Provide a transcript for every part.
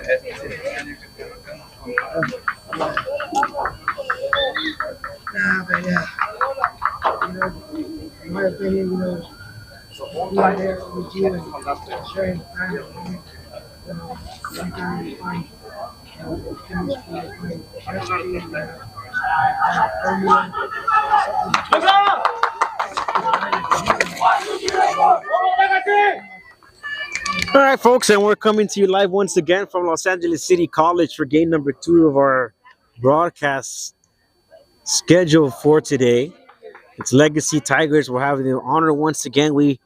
But yeah, in my opinion, we are there with you and sharing time. Sometimes we find chemistry, we find recipe, and formula. All right, folks, and we're coming to you live once again from Los Angeles City College for game number 2 of our broadcast schedule for today. It's Legacy Tigers. We're having the honor once again. We're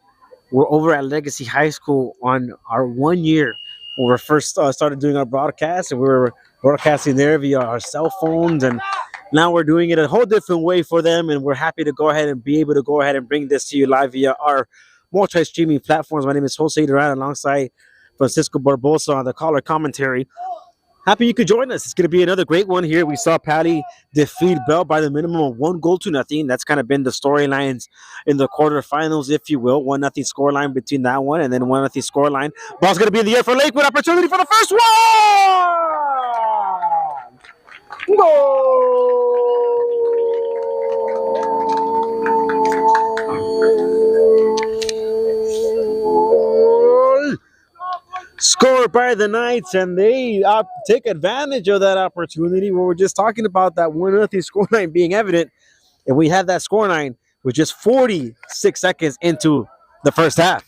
over at Legacy High School on our 1 year when we first started doing our broadcast, and we were broadcasting there via our cell phones, and now we're doing it a whole different way for them, and we're happy to go ahead and be able to go ahead and bring this to you live via our multi-streaming platforms. My name is Jose Duran alongside Francisco Barbosa on the caller commentary. Happy you could join us. It's going to be another great one here. We saw Patty defeat Bell by the minimum of 1-0. That's kind of been the storylines in the quarterfinals, if you will. 1-0 scoreline between that one and then 1-0 scoreline. Ball's going to be in the air for Lakewood. Opportunity for the first one! Goal! Scored by the Knights, and they take advantage of that opportunity. We were just talking about that 1-0 scoreline being evident, and we had that scoreline with just 46 seconds into the first half.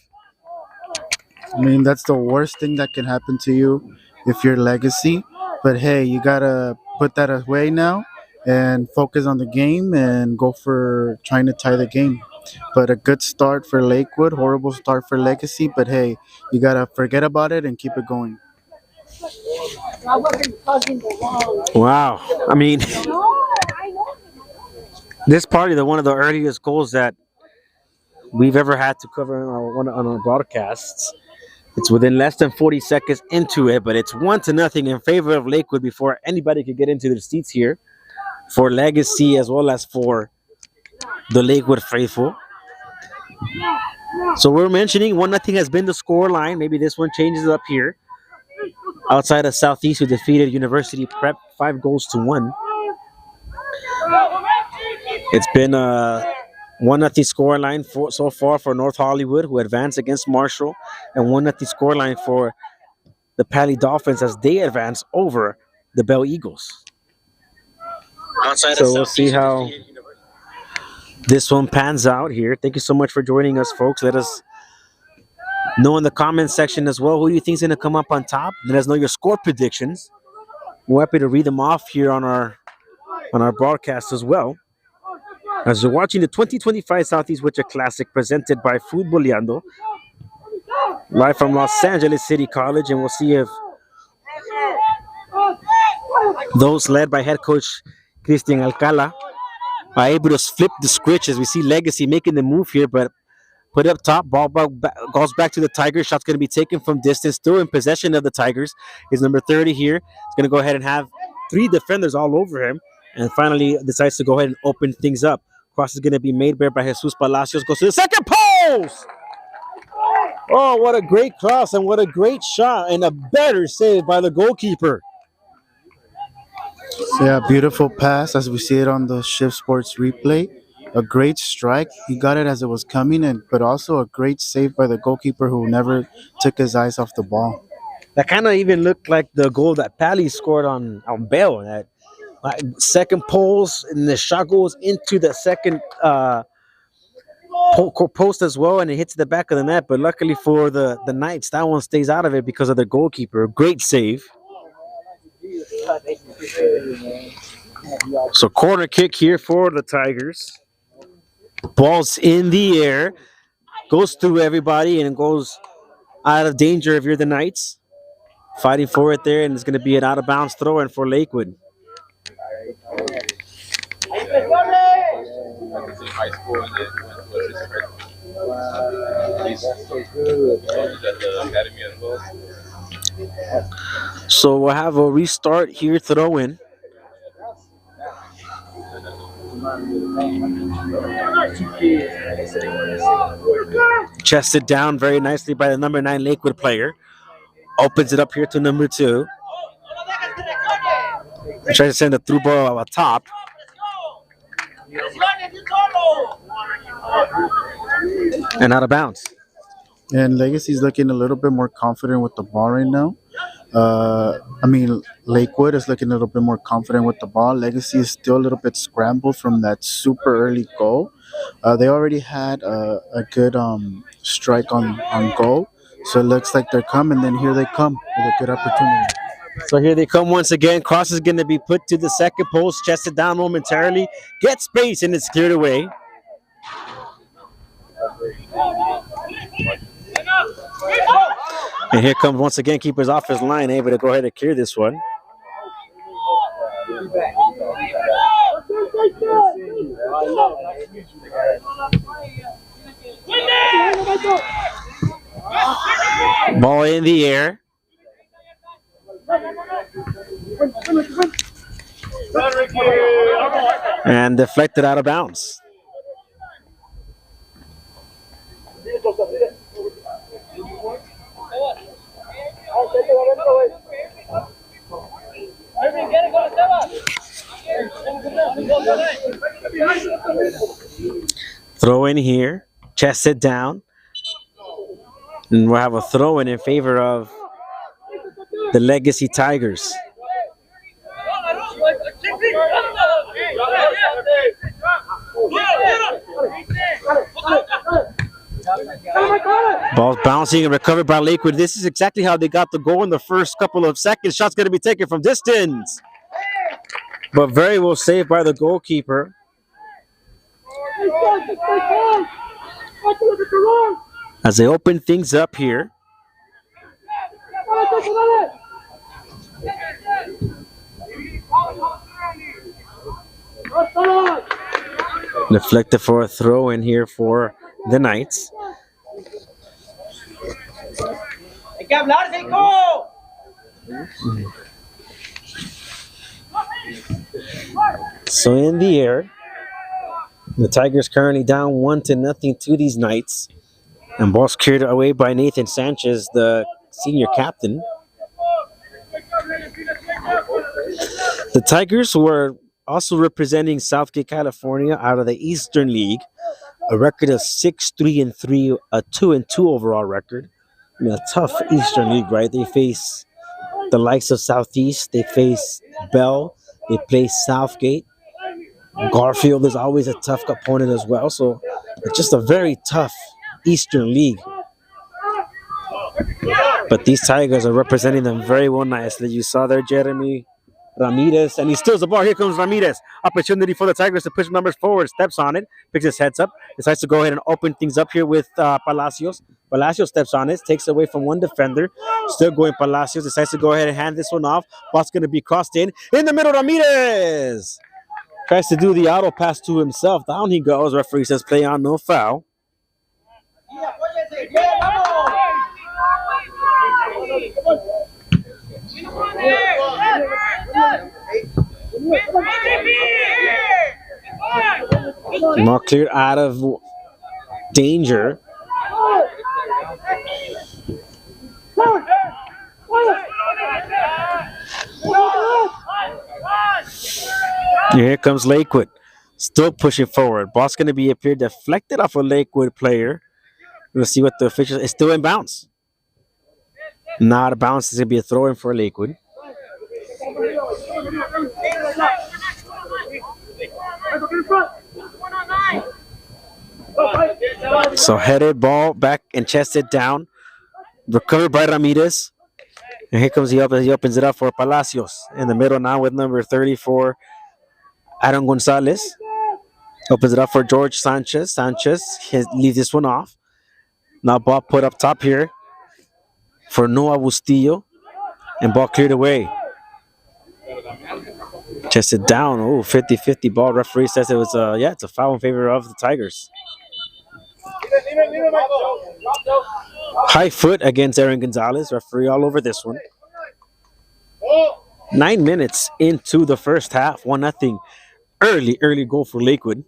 I mean, that's the worst thing that can happen to you if you're Legacy. But hey, you gotta put that away now and focus on the game and go for trying to tie the game. But a good start for Lakewood, horrible start for Legacy. But hey, you gotta forget about it and keep it going. Wow. I mean, this probably one of the earliest goals that we've ever had to cover on our broadcasts. It's within less than 40 seconds into it, but it's 1-0 in favor of Lakewood before anybody could get into their seats here for Legacy as well as for the Lakewood faithful. So we're mentioning 1-0 has been the score line. Maybe this one changes up here. Outside of Southeast, who defeated University Prep 5-1. It's been a 1-0 score line so far for North Hollywood, who advanced against Marshall, and 1-0 score line for the Pali Dolphins as they advance over the Bell Eagles. So we'll see how this one pans out here. Thank you so much for joining us, folks. Let us know in the comments section as well who you think is going to come up on top. Let us know your score predictions. We're happy to read them off here on our broadcast as well. As you're watching the 2025 Southeast Winter Classic presented by Food Boleando, live from Los Angeles City College, and we'll see if those led by head coach Christian Alcala are able to flip the switch as we see Legacy making the move here, but put it up top, ball goes back to the Tigers. Shot's going to be taken from distance, still in possession of the Tigers. Is number 30 here. He's going to go ahead and have 3 defenders all over him, and finally decides to go ahead and open things up. Cross is going to be made there by Jesus Palacios. Goes to the second post! Oh, what a great cross and what a great shot and a better save by the goalkeeper. Yeah, beautiful pass as we see it on the Shift Sports replay. A great strike. He got it as it was coming, but also a great save by the goalkeeper who never took his eyes off the ball. That kind of even looked like the goal that Pally scored on Bell. That second post, and the shot goes into the second post as well, and it hits the back of the net. But luckily for the Knights, that one stays out of it because of the goalkeeper. Great save. So corner kick here for the Tigers. Ball's in the air, goes through everybody, and goes out of danger if you're the Knights. Fighting for it there, and it's going to be an out-of-bounds throw in for Lakewood. So we'll have a restart here, throw in. Chested down very nicely by the number 9 Lakewood player. Opens it up here to number 2. Try to send a through ball up top. And out of bounds. And Legacy's looking a little bit more confident with the ball right now. Lakewood is looking a little bit more confident with the ball. Legacy is still a little bit scrambled from that super early goal. They already had a good strike on goal. So it looks like they're coming. Then here they come with a good opportunity. So here they come once again. Cross is going to be put to the second post, chested down momentarily, get space, and it's cleared away. And here comes once again keeper's off his line, able to go ahead and clear this one. Ball in the air. And deflected out of bounds. Throw in here, chest it down, and we'll have a throw in favor of the Legacy Tigers. Ball's bouncing and recovered by Lakewood. This is exactly how they got the goal in the first couple of seconds. Shot's going to be taken from distance, but very well saved by the goalkeeper. As they open things up here. Deflected for a throw in here for the Knights. So in the air, the Tigers currently down 1-0 to these Knights. And ball's cleared away by Nathan Sanchez, the senior captain. The Tigers were also representing Southgate, California out of the Eastern League. A record of 6-3-3, a 2-2 overall record. I mean, a tough Eastern League, right? They face the likes of Southeast. They face Bell. They play Southgate. Garfield is always a tough opponent as well. So it's just a very tough Eastern League. But these Tigers are representing them very well nicely. You saw there Jeremy Ramirez, and he steals the ball. Here comes Ramirez. Opportunity for the Tigers to push numbers forward. Steps on it, picks his heads up, decides to go ahead and open things up here with Palacios. Palacios steps on it, takes away from one defender. Still going Palacios, decides to go ahead and hand this one off. Ball's going to be crossed in. In the middle, Ramirez tries to do the auto pass to himself. Down he goes. Referee says play on, no foul. Not cleared out of danger. Here comes Lakewood. Still pushing forward. Ball's going to be appeared deflected off a Lakewood player. We'll see what the official is. Still in bounds. Not a bounce. It's going to be a throw in for Lakewood. So headed ball back and chested down. Recovered by Ramirez. And here comes he opens it up for Palacios. In the middle now with number 34, Aaron Gonzalez. Opens it up for George Sanchez. Sanchez leaves this one off. Now ball put up top here for Noah Bustillo. And ball cleared away. Chested down. Oh, 50-50 ball. Referee says it was it's a foul in favor of the Tigers. High foot against Aaron Gonzalez. Referee all over this one. 9 minutes into the first half. 1-0. Early goal for Lakewood.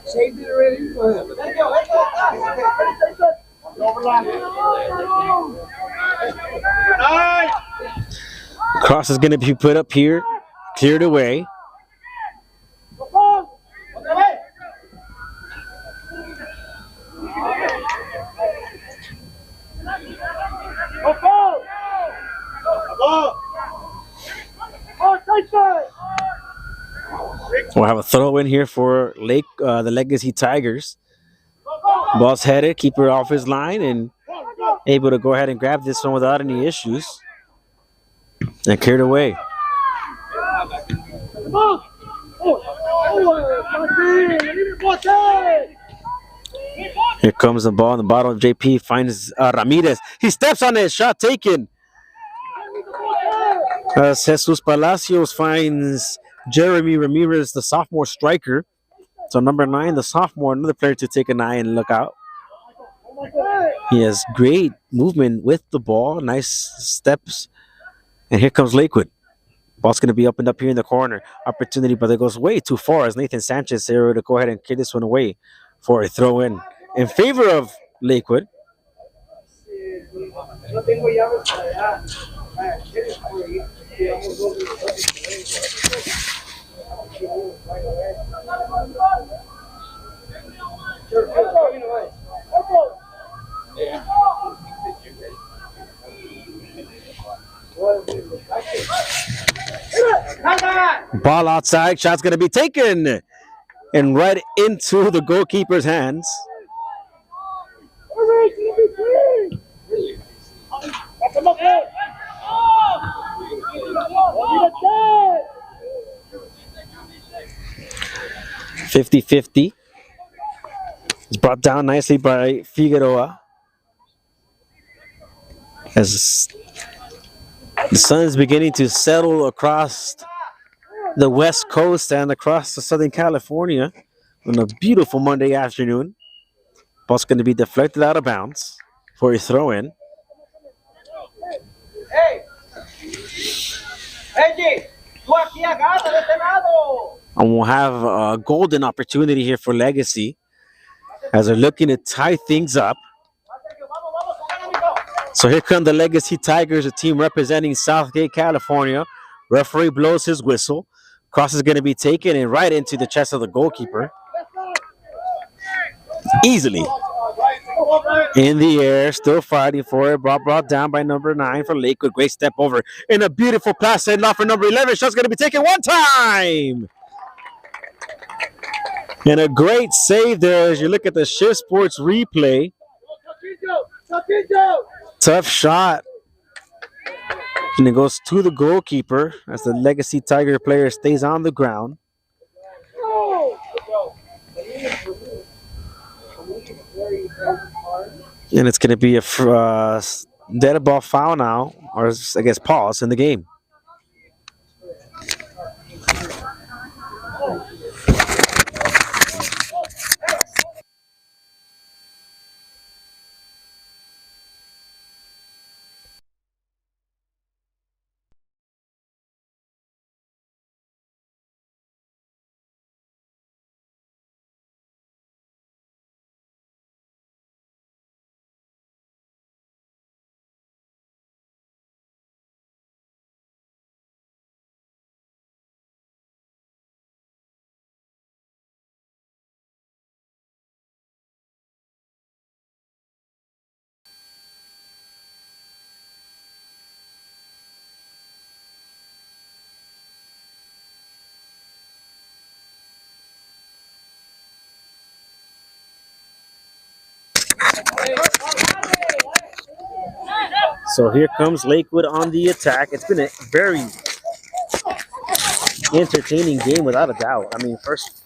Saved it already? Go ahead. Cross is going to be put up here, cleared away. We'll have a throw in here for the Legacy Tigers. Ball's headed, keeper off his line, and able to go ahead and grab this one without any issues. And cleared away. Here comes the ball in the bottom of JP, finds Ramirez. He steps on it, shot taken. Jesus Palacios finds Jeremy Ramirez, the sophomore striker. So number 9, the sophomore, another player to take an eye and look out. He has great movement with the ball, nice steps. And here comes Lakewood. Ball's going to be opened up here in the corner. Opportunity, but it goes way too far as Nathan Sanchez here to go ahead and kick this one away for a throw in favor of Lakewood. Ball outside, shot's going to be taken and right into the goalkeeper's hands. (50-50). It's brought down nicely by Figueroa. As the sun is beginning to settle across the West Coast and across the Southern California on a beautiful Monday afternoon. Ball's going to be deflected out of bounds for a throw in. And we'll have a golden opportunity here for Legacy as they're looking to tie things up. So here come the Legacy Tigers, a team representing Southgate, California. Referee blows his whistle. Cross is going to be taken and right into the chest of the goalkeeper. Easily. In the air, still fighting for it. Brought down by number 9 for Lakewood. Great step over. And a beautiful pass send off for number 11. Shot's going to be taken one time. And a great save there as you look at the Shift Sports replay. Tough shot. And it goes to the goalkeeper as the Legacy Tiger player stays on the ground. And it's going to be a dead ball foul now, or I guess pause in the game. So here comes Lakewood on the attack. It's been a very entertaining game without a doubt. I mean, first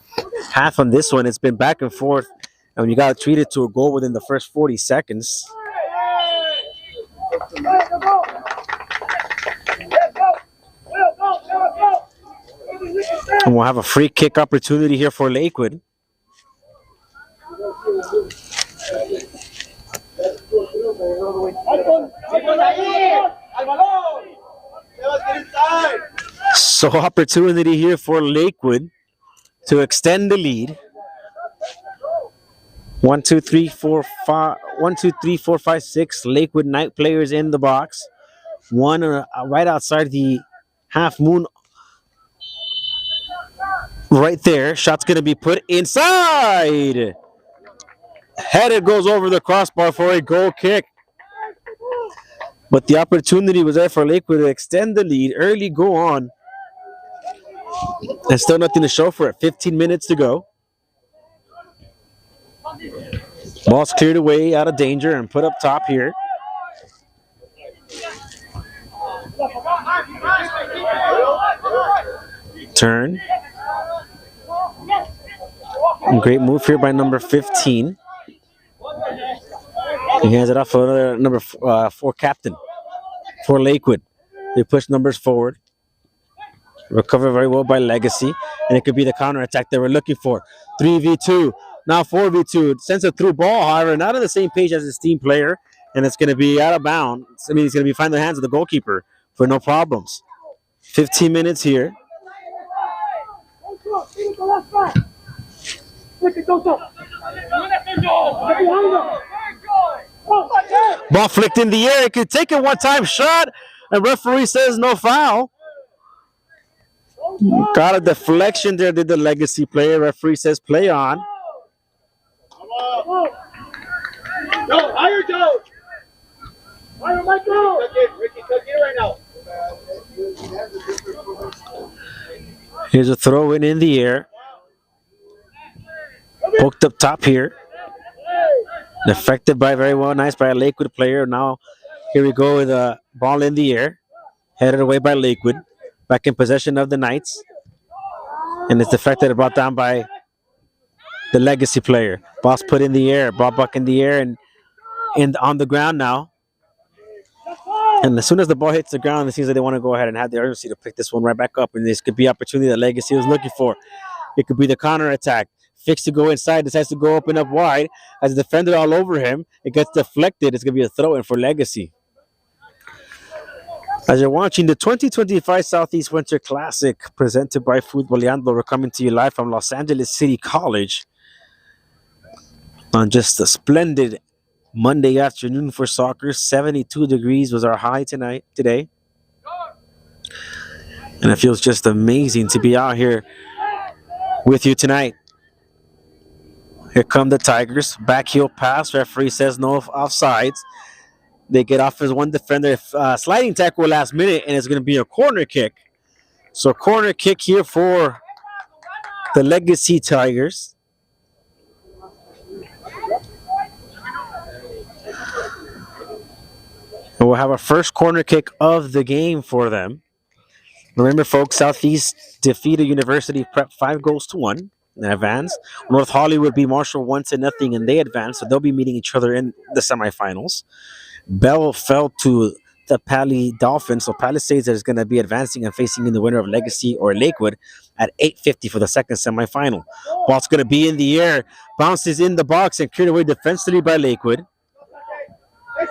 half on this one, it's been back and forth. And you got to treat it to a goal within the first 40 seconds. And we'll have a free kick opportunity here for Lakewood. So opportunity here for Lakewood to extend the lead. One, two, three, four, five. 1, 2, 3, 4, 5, 6 Lakewood Knight players in the box. One right outside the half moon, right there. Shot's gonna be put inside. Headed goes over the crossbar for a goal kick. But the opportunity was there for Lakewood to extend the lead. Early go on. And still nothing to show for it. 15 minutes to go. Ball's cleared away out of danger and put up top here. Turn. Great move here by number 15. He hands it off for another number 4 captain for Lakewood. They push numbers forward. Recover very well by Legacy. And it could be the counter attack they were looking for. 3v2. Now 4v2. Sends a through ball, however, not on the same page as his team player. And it's going to be out of bounds. I mean, he's going to be finding the hands of the goalkeeper for no problems. 15 minutes here. Ball flicked in the air. It could take a one-time shot. And referee says no foul. Got a deflection there, did the Legacy player. Referee says play on. Go, higher, Joe. Higher, Michael. Ricky, tuck in right now. Here's a throw in the air. Poked up top here. Deflected by very well, nice by a Lakewood player. Now here we go with a ball in the air. Headed away by Lakewood. Back in possession of the Knights. And it's deflected and brought down by the Legacy player. Ball's put in the air. Ball back in the air and on the ground now. And as soon as the ball hits the ground, it seems like they want to go ahead and have the urgency to pick this one right back up. And this could be opportunity that Legacy was looking for. It could be the counter attack. Fix to go inside, decides to go open up wide. Has a defender all over him. It gets deflected. It's going to be a throw in for Legacy. As you're watching the 2025 Southeast Winter Classic presented by Futboleando, we're coming to you live from Los Angeles City College on just a splendid Monday afternoon for soccer. 72 degrees was our high today. And it feels just amazing to be out here with you tonight. Here come the Tigers. Backheel pass. Referee says no offsides. They get off as one defender. Sliding tackle last minute, and it's going to be a corner kick. So corner kick here for the Legacy Tigers. And we'll have our first corner kick of the game for them. Remember, folks, Southeast defeated University Prep 5-1 in advance. North Hollywood beat Marshall 1-0, and they advanced, so they'll be meeting each other in the semifinals. Bell fell to the Pali Dolphins, so Palisades is going to be advancing and facing in the winner of Legacy or Lakewood at 8:50 for the second semifinal. Ball's going to be in the air, bounces in the box and cleared away defensively by Lakewood.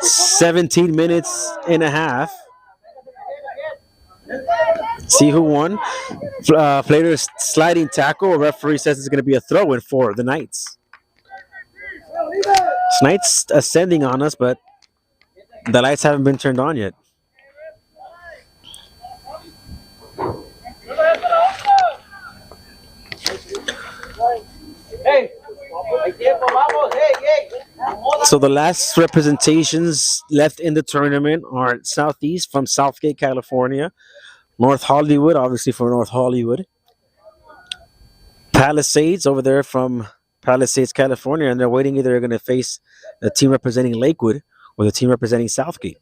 17 minutes and a half. See who won. Player's sliding tackle. A referee says it's going to be a throw-in for the Knights. Knights ascending on us, but the lights haven't been turned on yet. So the last representations left in the tournament are Southeast from Southgate, California. North Hollywood, obviously for North Hollywood. Palisades over there from Palisades, California, and they're waiting either they're going to face the team representing Lakewood or the team representing Southgate.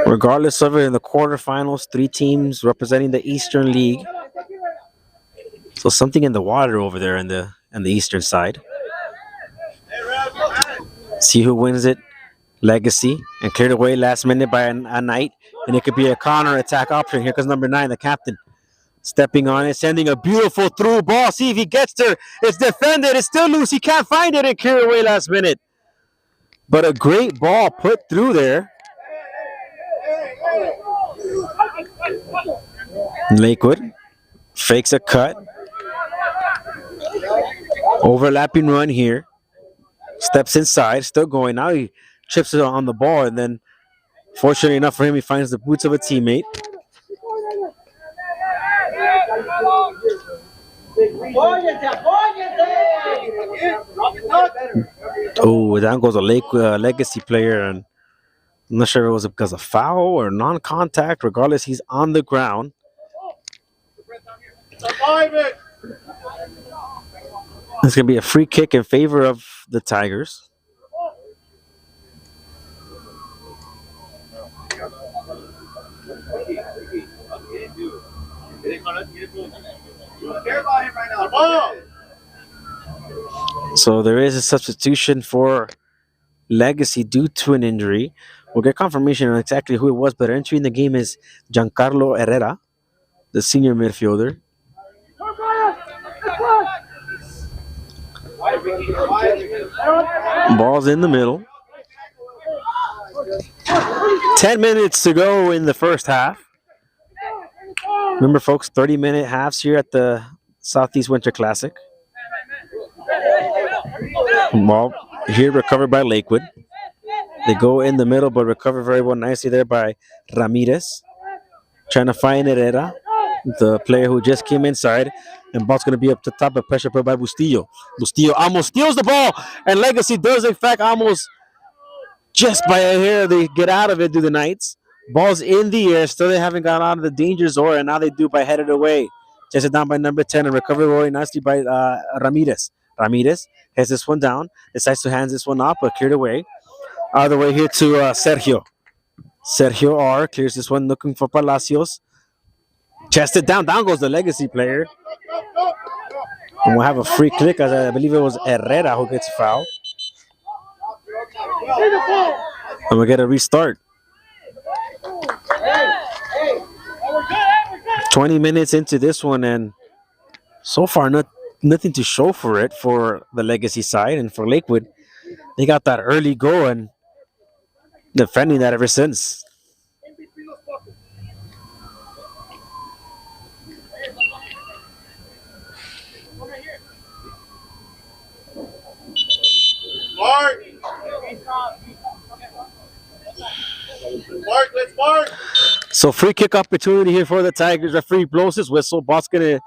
Regardless of it, in the quarterfinals, 3 teams representing the Eastern League. So something in the water over there on the eastern side. See who wins it. Legacy, and cleared away last minute by a Knight, and it could be a counter attack option. Here comes number 9, the captain, stepping on it, sending a beautiful through ball. See if he gets there. It's defended. It's still loose. He can't find it and clear away last minute. But a great ball put through there. Lakewood fakes a cut. Overlapping run here. Steps inside, still going. Now he chips it on the ball, and then, fortunately enough for him, he finds the boots of a teammate. Oh, down goes a legacy player, and I'm not sure if it was because of foul or non-contact. Regardless, he's on the ground. It's going to be a free kick in favor of the Tigers. So there is a substitution for Legacy due to an injury. We'll get confirmation on exactly who it was, but entering the game is Giancarlo Herrera, the senior midfielder. Ball's in the middle. 10 minutes to go in the first half. Remember, folks, 30-minute halves here at the Southeast Winter Classic. Ball here recovered by Lakewood. They go in the middle, but recover very well nicely there by Ramirez. Trying to find Herrera, the player who just came inside. And ball's going to be up to top of pressure put by Bustillo. Bustillo almost steals the ball, and Legacy does, in fact, almost just by a hair, they get out of it, do the Knights. Ball's in the air. Still, they haven't got out of the danger zone, and now they do by headed away. Chased it down by number 10 and recovered very nicely by Ramirez. Ramirez has this one down, decides to hand this one up, but cleared away. All the way here to Sergio. Sergio R clears this one, looking for Palacios. Chested down. Down goes the Legacy player. And we'll have a free kick, as I believe it was Herrera who gets fouled. And we'll get a restart. 20 minutes into this one, and so far nothing to show for it for the Legacy side. And for Lakewood, they got that early goal and defending that ever since. Let's mark. So free kick opportunity here for the Tigers. Referee blows his whistle. Ball's going to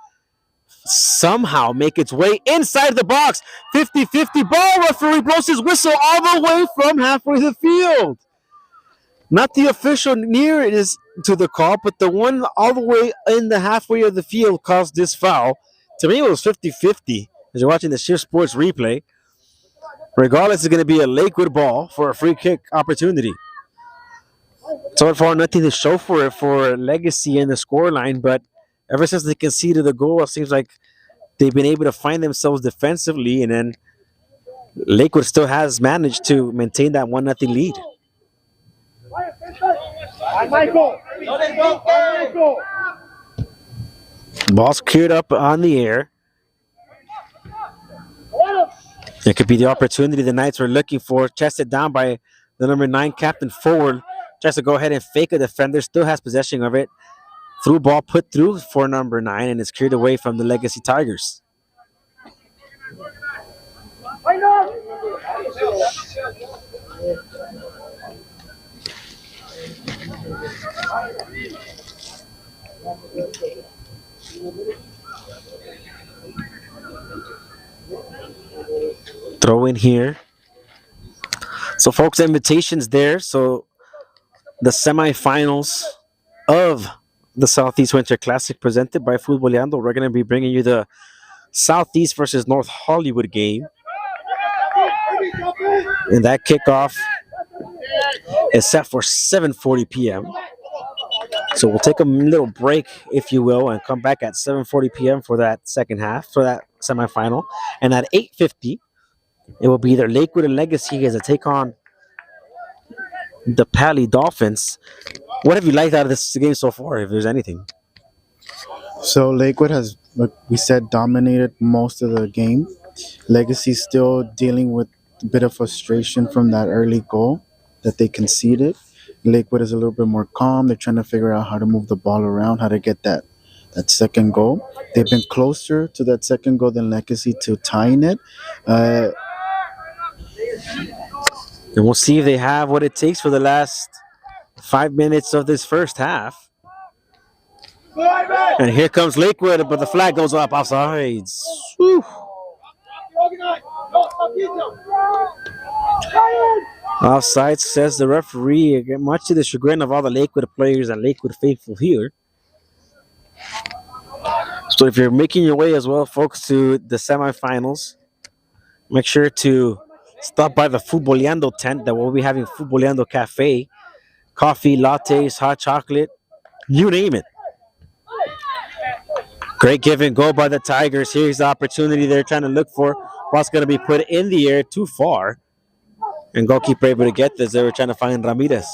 somehow make its way inside the box. 50-50 ball. Referee blows his whistle all the way from halfway the field. Not the official near it is to the call, but the one all the way in the halfway of the field caused this foul. To me, it was 50-50 as you're watching the Shift Sports replay. Regardless, it's going to be a Lakewood ball for a free kick opportunity. So far, nothing to show for it for Legacy in the scoreline, but ever since they conceded the goal, it seems like they've been able to find themselves defensively, and then Lakewood still has managed to maintain that 1-0 lead. Ball's cleared up on the air. It could be the opportunity the Knights were looking for. Chested down by the number 9 captain forward. Tries to go ahead and fake a defender. Still has possession of it. Through ball put through for number 9, and it's cleared away from the Legacy Tigers. Throw in here. So, folks, invitations there. So, the semifinals of the Southeast Winter Classic presented by Futboleando. We're going to be bringing you the Southeast versus North Hollywood game. And that kickoff is set for 7:40 p.m. So we'll take a little break, if you will, and come back at 7:40 p.m. for that second half, for that semifinal. And at 8:50, it will be either Lakewood and Legacy as they take on the Pali Dolphins. What have you liked out of this game so far, if there's anything? So Lakewood has, like we said, dominated most of the game. Legacy's still dealing with a bit of frustration from that early goal that they conceded. Lakewood is a little bit more calm. They're trying to figure out how to move the ball around, how to get that that second goal. They've been closer to that second goal than Legacy to tying it. Uh, And we'll see if they have what it takes for the last 5 minutes of this first half. And here comes Lakewood, but the flag goes up offsides. Whew. Offside, says the referee, much to the chagrin of all the Lakewood players and Lakewood faithful here. So if you're making your way as well, folks, to the semifinals, make sure to stop by the Futboleando tent that we'll be having Futboleando Cafe, coffee, lattes, hot chocolate, you name it. Great give and go by the Tigers. Here's the opportunity they're trying to look for. Ball's going to be put in the air too far. And goalkeeper able to get this. They were trying to find Ramirez.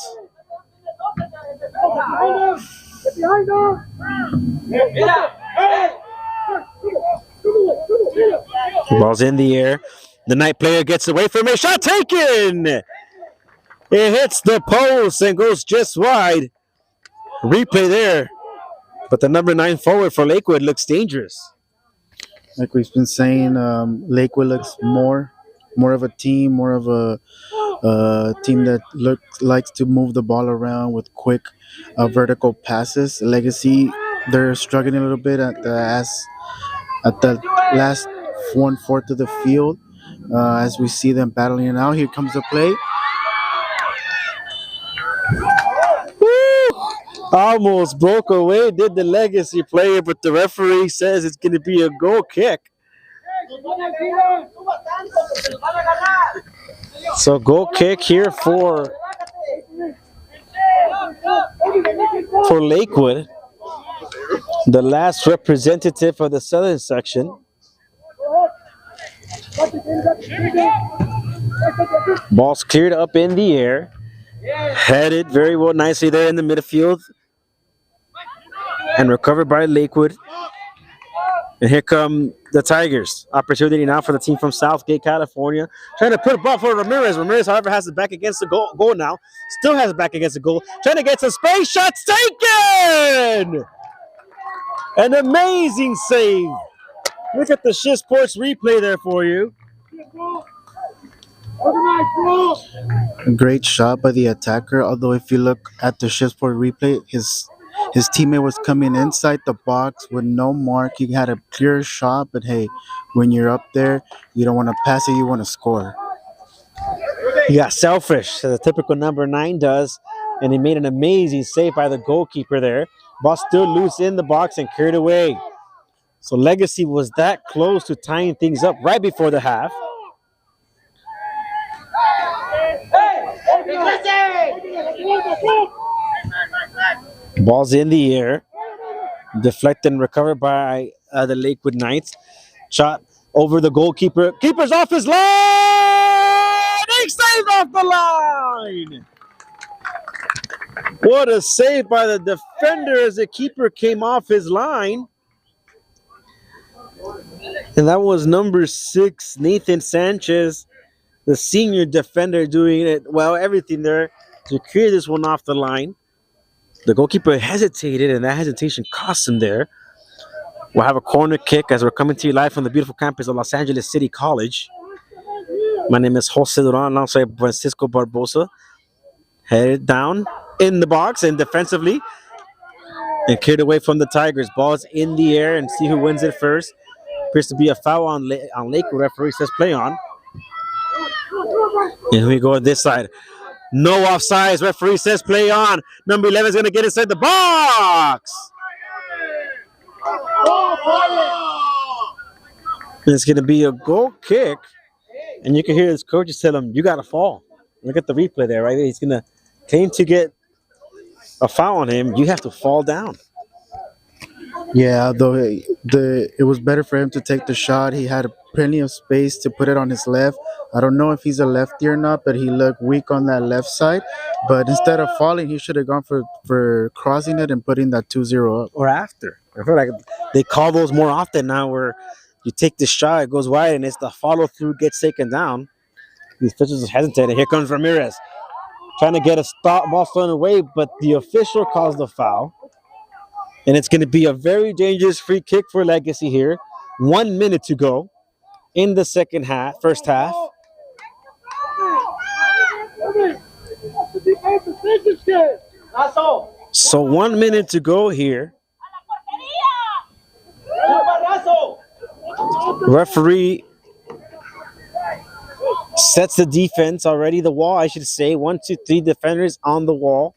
Ball's in the air. The night player gets away from it. Shot taken! It hits the post and goes just wide. Replay there. But the number 9 forward for Lakewood looks dangerous. like we've been saying, Lakewood looks more of a team, more of a team that likes to move the ball around with quick vertical passes. Legacy, they're struggling a little bit at the last 1/4 of the field. As we see them battling it out, here comes the play. Woo! Almost broke away, did the Legacy player, but the referee says it's going to be a goal kick. So goal kick here for Lakewood, the last representative of the southern section. Ball's cleared up in the air, headed very well, nicely there in the midfield, and recovered by Lakewood. And here come the Tigers. Opportunity now for the team from Southgate, California. Trying to put a ball for Ramirez. Ramirez, however, has it back against the goal now. Still has it back against the goal. Trying to get some space. Shots taken! An amazing save. Look at the Shift Sports replay there for you. A great shot by the attacker. Although if you look at the Shiftsport replay, his teammate was coming inside the box with no mark. He had a clear shot, but hey, when you're up there, you don't want to pass it, you want to score. He got selfish, as a typical number 9 does, and he made an amazing save by the goalkeeper there. Ball still loose in the box and cleared away. So Legacy was that close to tying things up right before the half. Ball's in the air. Deflected and recovered by the Lakewood Knights. Shot over the goalkeeper. Keeper's off his line! He stays off the line! What a save by the defender as the keeper came off his line. And that was number 6, Nathan Sanchez, the senior defender, doing it well, everything there to clear this one off the line. The goalkeeper hesitated, and that hesitation cost him there. We'll have a corner kick as we're coming to you live from the beautiful campus of Los Angeles City College. My name is Jose Duran alongside Francisco Barbosa. Headed down in the box and defensively and cleared away from the Tigers. Ball's in the air and see who wins it first. Appears to be a foul on Lakewood. Referee says play on. And here we go on this side. No offsides. Referee says play on. Number 11 is going to get inside the box. And it's going to be a goal kick. And you can hear his coaches tell him, you got to fall. Look at the replay there, right? He's going to claim to get a foul on him. You have to fall down. Yeah, though it was better for him to take the shot. He had plenty of space to put it on his left. I don't know if he's a lefty or not, but he looked weak on that left side. But instead of falling, he should have gone for crossing it and putting that 2-0 up. Or after. I feel like they call those more often now where you take the shot, it goes wide, and it's the follow-through gets taken down. The officials hesitated. Here comes Ramirez. Trying to get a stop, ball thrown away, but the official calls the foul. And it's going to be a very dangerous free kick for Legacy here. 1 minute to go in the second half, first half. That's all. So 1 minute to go here. Referee sets the defense already, the wall, I should say. 1, 2, 3 defenders on the wall.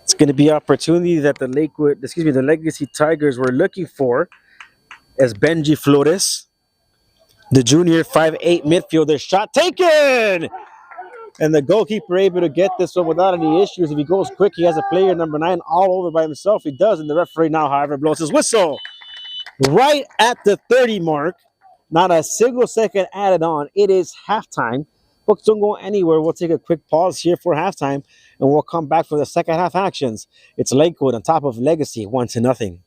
It's going to be an opportunity that the Legacy Tigers were looking for as Benji Flores, the junior 5'8" midfielder, shot taken! And the goalkeeper able to get this one without any issues. If he goes quick, he has a player number 9 all over by himself. He does, and the referee now, however, blows his whistle. Right at the 30 mark, not a single second added on. It is halftime. Books don't go anywhere. We'll take a quick pause here for halftime, and we'll come back for the second half actions. It's Lakewood on top of Legacy, 1-0.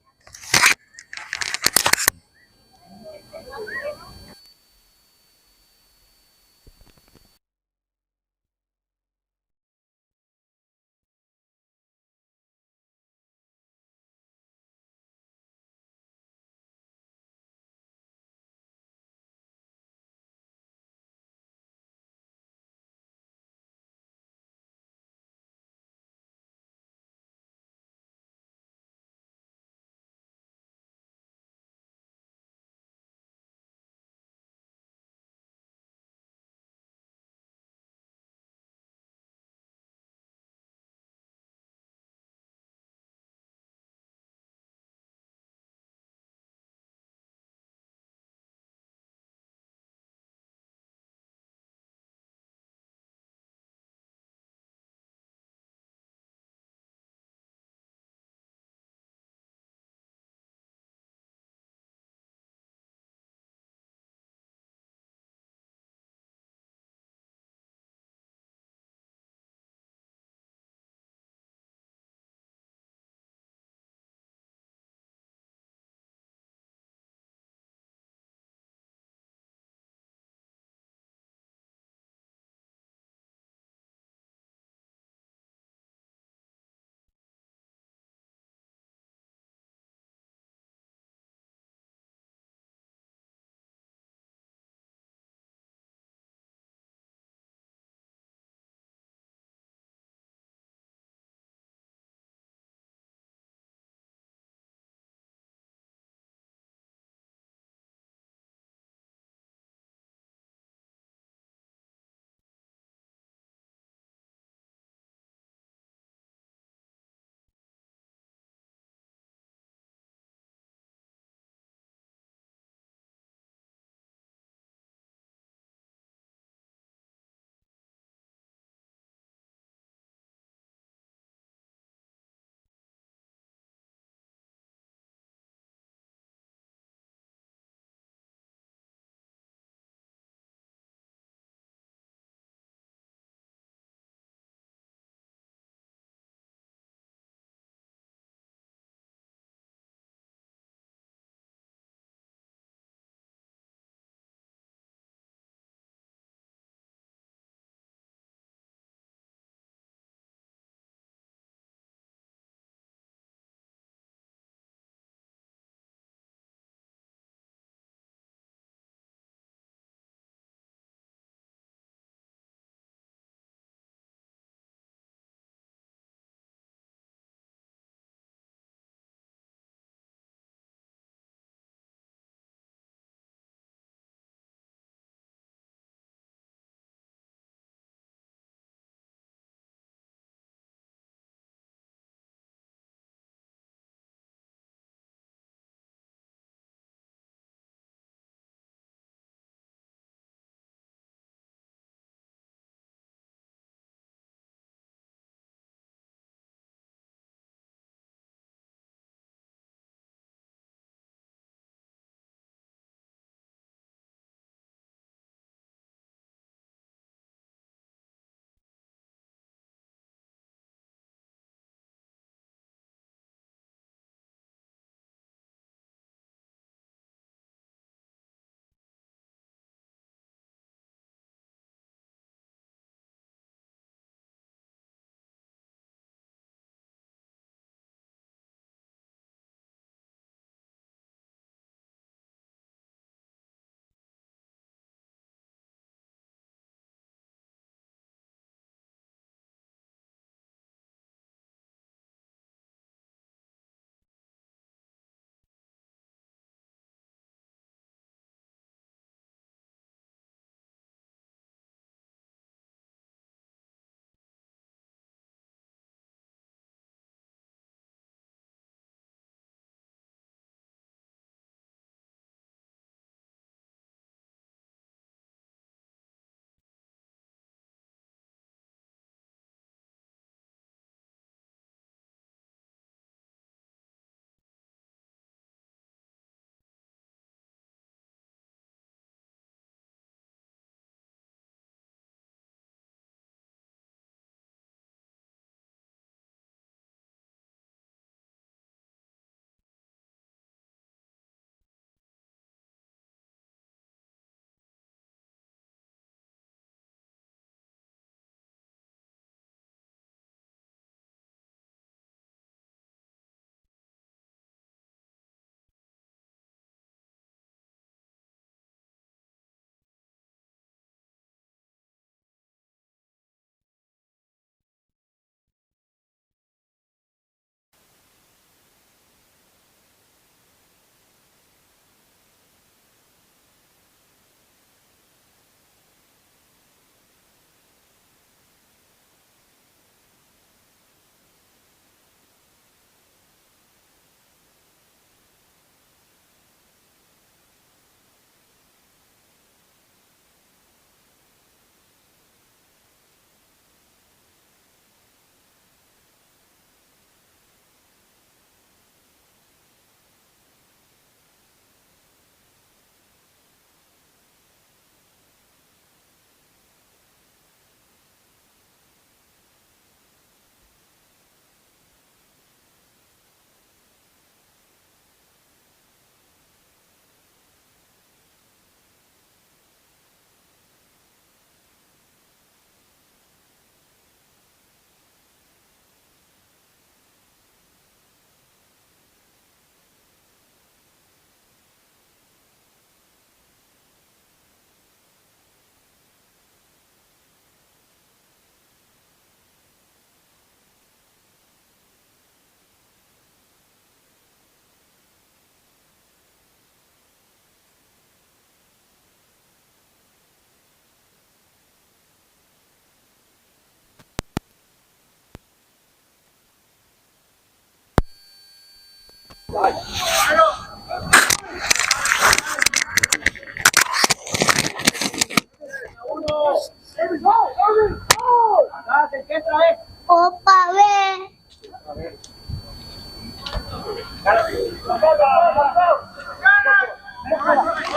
Opa, ve.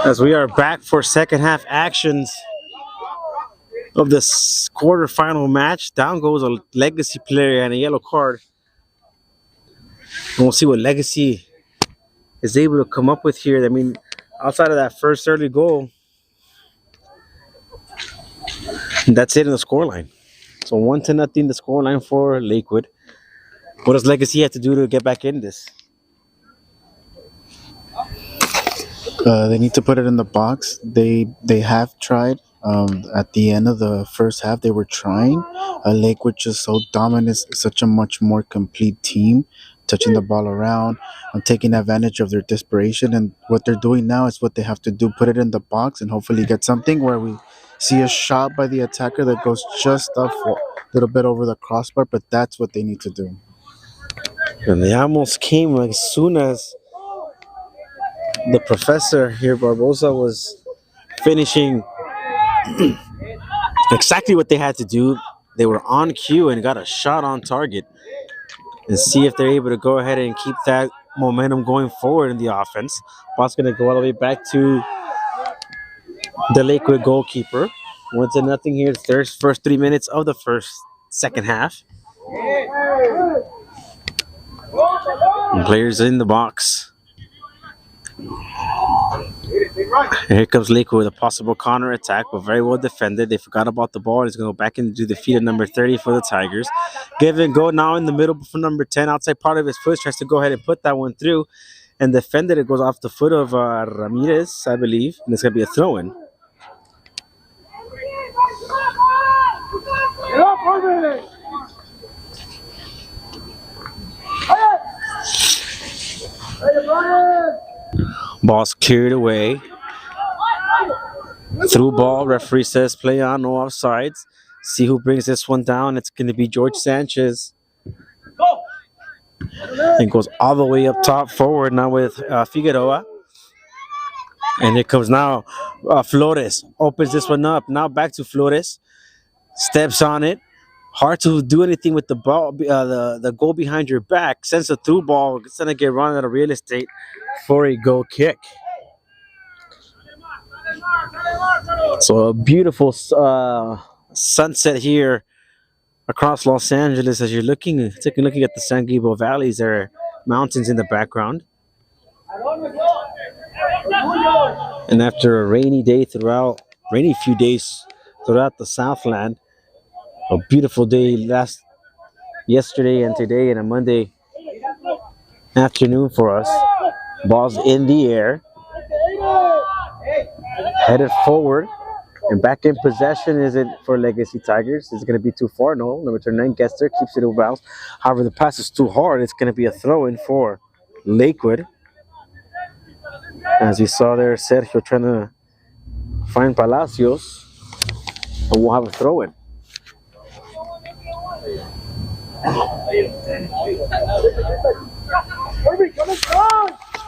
As we are back for second half actions of this quarterfinal match. Down goes a Legacy player and a yellow card. And we'll see what Legacy is able to come up with here. I mean, outside of that first early goal, that's it in the scoreline. So 1-0 the scoreline for Lakewood. What does Legacy have to do to get back in this? They need to put it in the box. They have tried. At the end of the first half, they were trying. Lakewood just so dominant, such a much more complete team, touching the ball around, taking advantage of their desperation. And what they're doing now is what they have to do: put it in the box and hopefully get something where we see a shot by the attacker that goes just up a little bit over the crossbar. But that's what they need to do. And they almost came as soon as the professor here, Barbosa, was finishing exactly what they had to do. They were on cue and got a shot on target, and see if they're able to go ahead and keep that momentum going forward in the offense. Ball's going to go all the way back to the Lakewood goalkeeper. 1-0 here. First 3 minutes of the second half. And players in the box. And here comes Lakewood with a possible counter attack, but very well defended. They forgot about the ball. He's going to go back into the feet of number 30 for the Tigers. Give and go now in the middle for number 10. Outside part of his foot, tries to go ahead and put that one through and defended. It goes off the foot of Ramirez, I believe, and it's going to be a throw-in. Ball's cleared away. Through ball, referee says play on, no offsides. See who brings this one down. It's going to be George Sanchez. It goes all the way up top forward now with Figueroa. And here comes now Flores. Opens this one up. Now back to Flores. Steps on it. Hard to do anything with the ball, the goal behind your back. Sends a through ball. It's going to get run out of real estate for a goal kick. So a beautiful sunset here across Los Angeles as you're taking a look at the San Gabriel Valleys. There are mountains in the background. And after a rainy few days throughout the Southland, a beautiful day yesterday and today, and a Monday afternoon for us. Ball's in the air, headed forward, and back in possession. Is it for Legacy Tigers? Is it going to be too far? No. Number 9 gets there, keeps it in bounds. However, the pass is too hard. It's going to be a throw-in for Lakewood. As you saw there, Sergio trying to find Palacios, and we'll have a throw-in.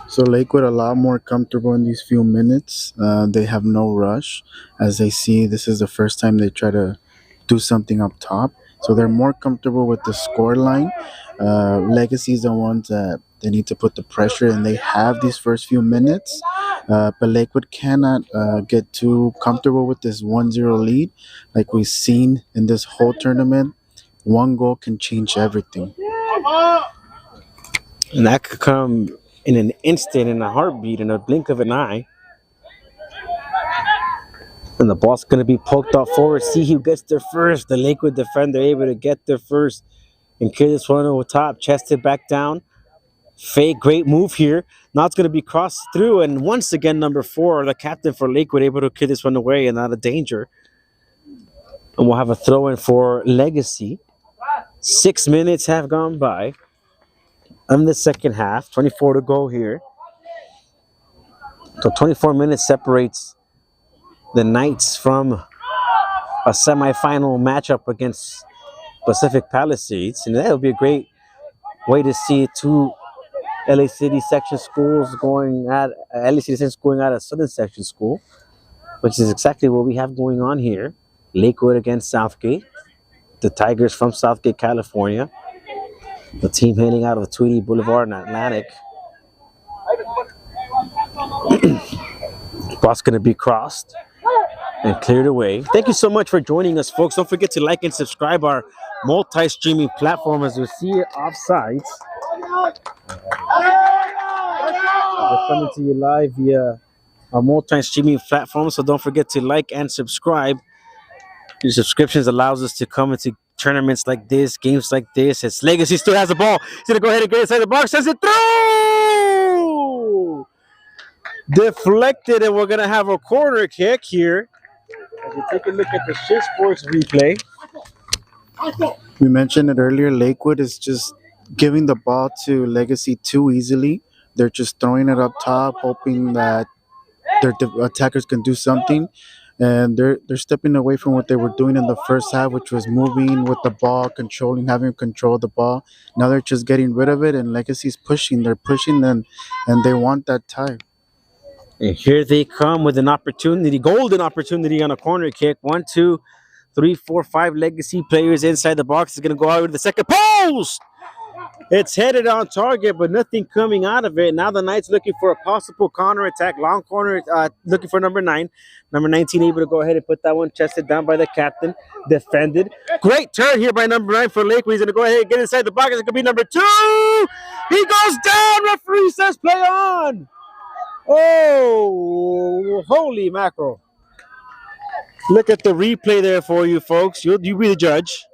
So Lakewood a lot more comfortable in these few minutes. They have no rush. As they see, this is the first time they try to do something up top. So they're more comfortable with the score line. Legacy's the ones that they need to put the pressure, and they have these first few minutes. But Lakewood cannot get too comfortable with this 1-0 lead. Like we've seen in this whole tournament, one goal can change everything. And that could come in an instant, in a heartbeat, in a blink of an eye. And the ball's going to be poked out forward. See who gets there first. The Lakewood defender able to get there first and clear this one over top. Chested back down. Fake, great move here. Now it's going to be crossed through. And once again, number 4, the captain for Lakewood, able to clear this one away and out of danger. And we'll have a throw-in for Legacy. 6 minutes have gone by in the second half. 24 to go here. So 24 minutes separates the Knights from a semifinal matchup against Pacific Palisades. And that would be a great way to see two LA City section schools going at LA City section going at a Southern section school, which is exactly what we have going on here. Lakewood against Southgate. The Tigers from Southgate, California. The team hailing out of Tweedy Boulevard in Atlantic. Ball's going to be crossed and cleared away. Thank you so much for joining us, folks. Don't forget to like and subscribe our multi-streaming platform as we see it offsides. We're coming to you live via our multi-streaming platform, so don't forget to like and subscribe. Your subscriptions allows us to come into tournaments like this, games like this. As Legacy still has the ball. He's going to go ahead and get inside the box. Sends it through! Deflected, and we're going to have a corner kick here. As we take a look at the Shift Sports replay. We mentioned it earlier. Lakewood is just giving the ball to Legacy too easily. They're just throwing it up top, hoping that their attackers can do something. And they're stepping away from what they were doing in the first half, which was moving with the ball, having control of the ball. Now they're just getting rid of it, and Legacy's pushing. They're pushing them, and they want that tie. And here they come with an opportunity, golden opportunity on a corner kick. 1, 2, 3, 4, 5 Legacy players inside the box. Is going to go out to the second post. It's headed on target, but nothing coming out of it. Now the Knights looking for a possible counter attack. Long corner, looking for number 9. Number 19 able to go ahead and put that one chested down by the captain. Defended. Great turn here by number 9 for Lakewood. He's going to go ahead and get inside the box. It's going to be number 2. He goes down. Referee says play on. Oh, holy mackerel. Look at the replay there for you, folks. You be the judge.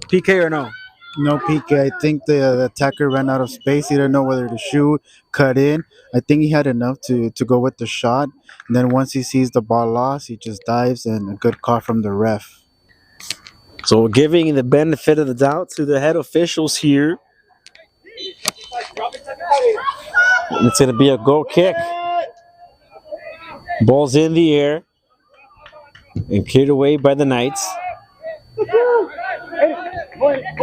PK or no? No PK. I think the attacker ran out of space. He didn't know whether to shoot, cut in. I think he had enough to go with the shot. And then once he sees the ball lost, he just dives, and a good call from the ref. So giving the benefit of the doubt to the head officials here. And it's going to be a goal kick. Ball's in the air and cleared away by the Knights.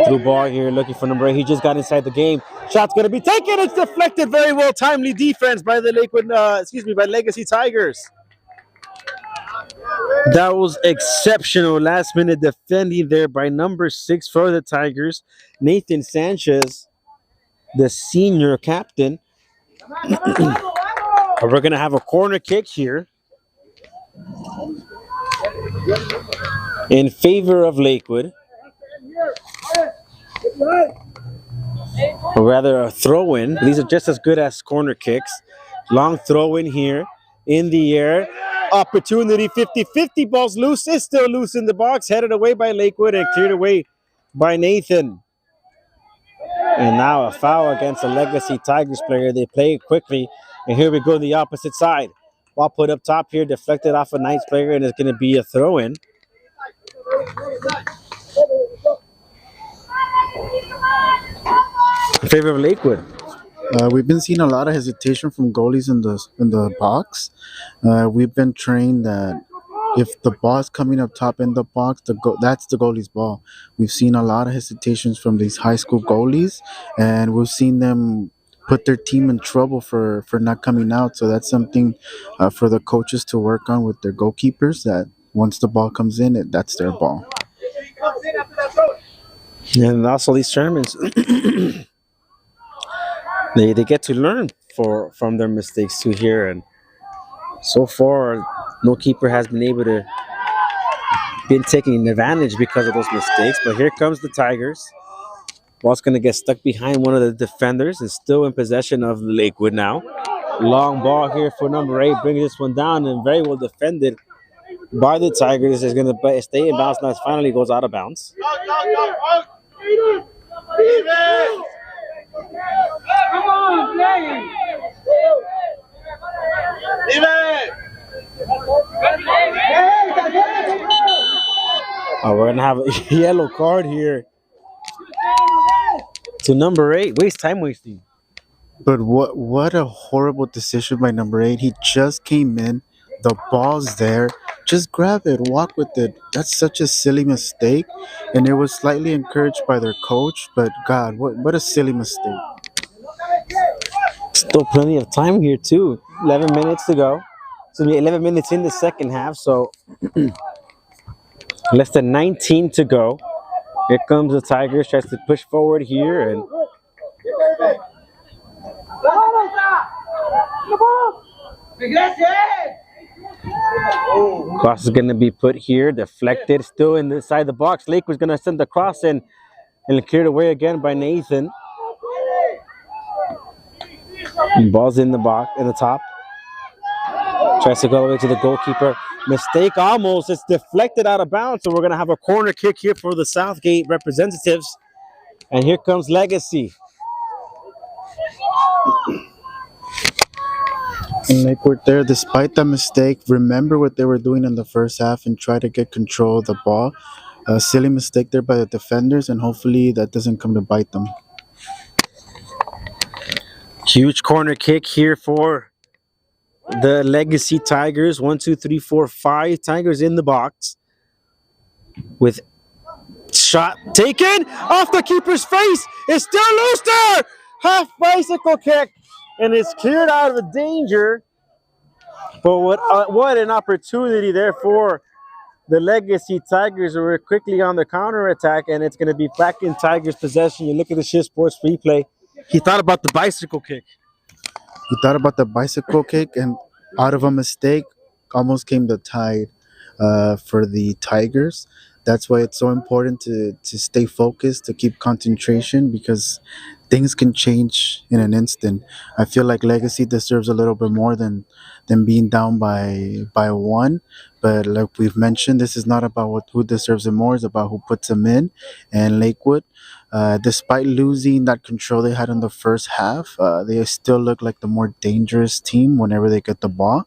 Through ball here, looking for number 8. He just got inside the game. Shot's going to be taken. It's deflected. Very well. Timely defense by the by Legacy Tigers. That was exceptional. Last minute defending there by number 6 for the Tigers. Nathan Sanchez, the senior captain. We're going to have a corner kick here in favor of Lakewood. Or rather, a throw-in. These are just as good as corner kicks. Long throw-in here in the air. Opportunity 50-50. Ball's loose. It's still loose in the box. Headed away by Lakewood and cleared away by Nathan. And now a foul against a Legacy Tigers player. They play it quickly. And here we go on the opposite side. Ball put up top here. Deflected off a Knights player. And it's going to be a throw-in. In favor of Lakewood. We've been seeing a lot of hesitation from goalies in the box. We've been trained that if the ball is coming up top in the box, that's the goalie's ball. We've seen a lot of hesitations from these high school goalies, and we've seen them put their team in trouble for not coming out. So that's something for the coaches to work on with their goalkeepers, that once the ball comes in, that's their ball. And also these tournaments, they get to learn from their mistakes too here. And so far, no keeper has been able to been taking advantage because of those mistakes. But here comes the Tigers. Ball's going to get stuck behind one of the defenders and still in possession of Lakewood now. Long ball here for number 8, bringing this one down and very well defended by the Tigers. Is going to stay in bounds now. It finally goes out of bounds. Come on, play. We're going to have a yellow card here to number 8. Time wasting. But what a horrible decision by number 8. He just came in. The ball's there. Just grab it. Walk with it. That's such a silly mistake. And it was slightly encouraged by their coach. But, God, what a silly mistake. Still plenty of time here too. 11 minutes to go. So 11 minutes in the second half. So less than 19 to go. Here comes the Tigers. Tries to push forward here, and cross is going to be put here. Deflected. Still inside the box. Lakewood's going to send the cross in and cleared away again by Nathan. Ball's in the box, in the top. Tries to go all the way to the goalkeeper. Mistake almost. It's deflected out of bounds. So we're going to have a corner kick here for the Southgate representatives. And here comes Legacy. And Lakewood there, despite the mistake, remember what they were doing in the first half and try to get control of the ball. A silly mistake there by the defenders, and hopefully that doesn't come to bite them. Huge corner kick here for the Legacy Tigers. 1, 2, 3, 4, 5 Tigers in the box. With shot taken off the keeper's face. It's still loose there. Half bicycle kick. And it's cleared out of the danger. But what an opportunity there for the Legacy Tigers, who are quickly on the counter attack, and it's going to be back in Tigers' possession. You look at the Shift Sports replay. He thought about the bicycle kick. He thought about the bicycle kick, and out of a mistake, almost came the tide for the Tigers. That's why it's so important to stay focused, to keep concentration, because things can change in an instant. I feel like Legacy deserves a little bit more than being down by one. But like we've mentioned, this is not about who deserves it more. It's about who puts them in. And Lakewood, despite losing that control they had in the first half, they still look like the more dangerous team whenever they get the ball.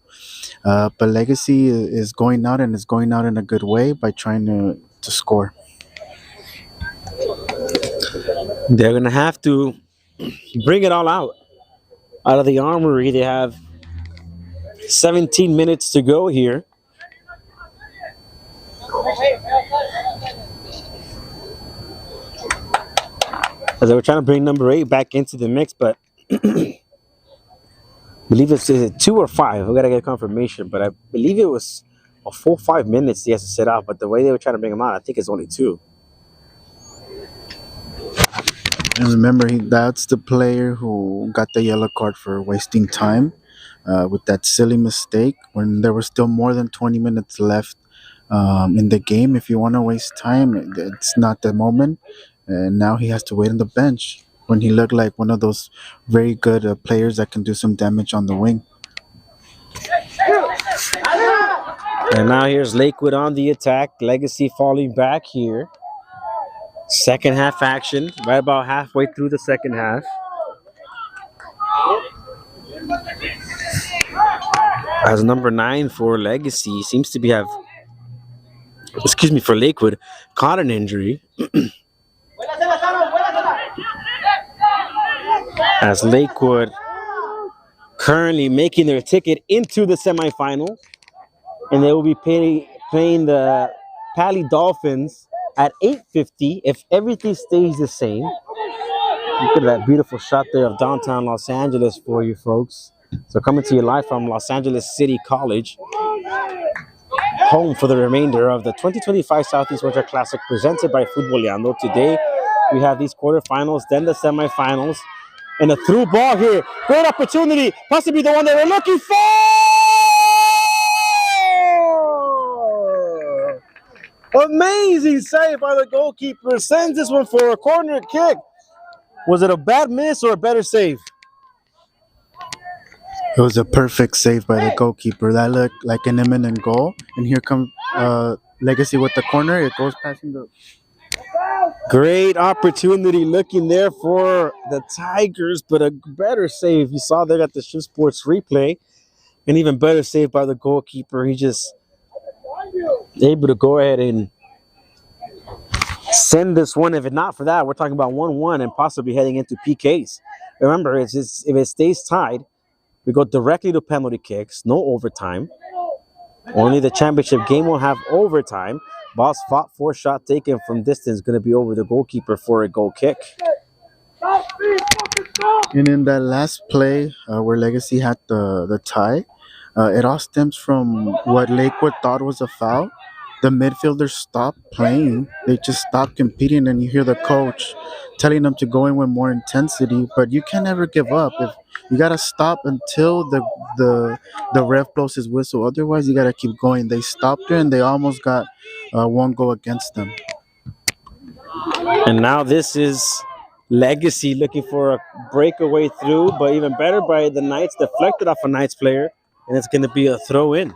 But Legacy is going out, and is going out in a good way by trying to score. They're going to have to bring it all out of the armory. They have 17 minutes to go here. As they were trying to bring number 8 back into the mix, but I believe is it 2 or 5? We got to get confirmation, but I believe it was a full 5 minutes he has to sit out. But the way they were trying to bring him out, I think it's only 2. And remember, that's the player who got the yellow card for wasting time with that silly mistake when there was still more than 20 minutes left in the game. If you want to waste time, it's not the moment. And now he has to wait on the bench when he looked like one of those very good players that can do some damage on the wing. And now here's Lakewood on the attack. Legacy falling back here. Second half action, right about halfway through the second half. As number 9 for Legacy seems to be for Lakewood, caught an injury. As Lakewood currently making their ticket into the semifinal, and they will be playing the Pali Dolphins at 8:50 if everything stays the same. Look at that beautiful shot there of downtown Los Angeles for you folks. So coming to you live from Los Angeles City College, home for the remainder of the 2025 Southeast Winter Classic presented by Futboleando. Today we have these quarterfinals, then the semifinals, and a through ball here. Great opportunity, possibly the one they were looking for. Amazing save by the goalkeeper. Sends this one for a corner kick. Was it a bad miss or a better save? It was a perfect save by the goalkeeper. That looked like an imminent goal. And here comes Legacy with the corner. It goes passing the... Great opportunity looking there for the Tigers, but a better save. You saw there at the Shift Sports replay. An even better save by the goalkeeper. He just able to go ahead and send this one. If it's not for that, we're talking about 1-1 and possibly heading into PKs. Remember, if it stays tied, we go directly to penalty kicks, no overtime. Only the championship game will have overtime. Ball's fought for, shot taken from distance, going to be over the goalkeeper for a goal kick. And in that last play where Legacy had the tie, it all stems from what Lakewood thought was a foul. The midfielders stopped playing; they just stopped competing, and you hear the coach telling them to go in with more intensity. But you can never give up. If you gotta stop until the the ref blows his whistle. Otherwise, you gotta keep going. They stopped there, and they almost got one goal against them. And now this is Legacy looking for a breakaway through, but even better by the Knights, deflected off a Knights player, and it's going to be a throw in.